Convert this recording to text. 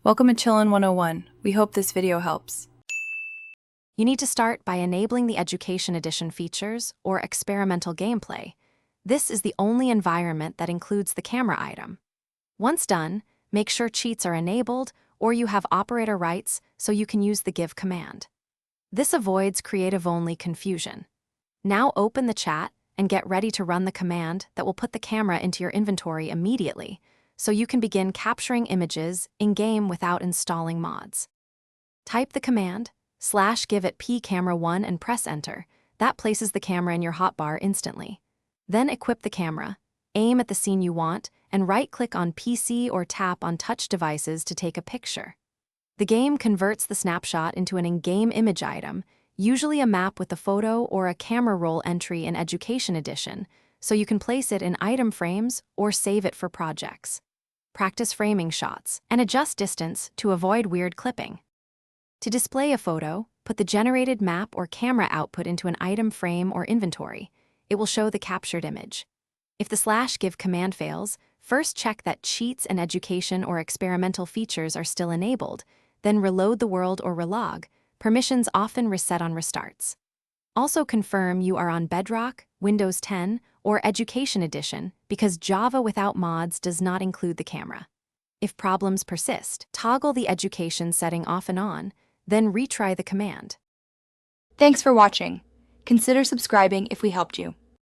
Welcome to Chillin' 101. We hope this video helps. You need to start by enabling the Education Edition features or experimental gameplay. This is the only environment that includes the camera item. Once done, make sure cheats are enabled or you have operator rights so you can use the give command. This avoids creative-only confusion. Now open the chat and get ready to run the command that will put the camera into your inventory immediately, so you can begin capturing images in-game without installing mods. Type the command /give at pcamera1 and press enter. That places the camera in your hotbar instantly. Then equip the camera, aim at the scene you want, and right-click on PC or tap on touch devices to take a picture. The game converts the snapshot into an in-game image item, usually a map with a photo or a camera roll entry in Education Edition, so you can place it in item frames or save it for projects. Practice framing shots and adjust distance to avoid weird clipping. To display a photo, put the generated map or camera output into an item frame or inventory. It will show the captured image. If the /give command fails, first check that cheats and education or experimental features are still enabled, then reload the world or relog. Permissions often reset on restarts. Also confirm you are on Bedrock, Windows 10, or Education Edition because Java without mods does not include the camera. If problems persist, toggle the education setting off and on, then retry the command. Thanks for watching. Consider subscribing if we helped you.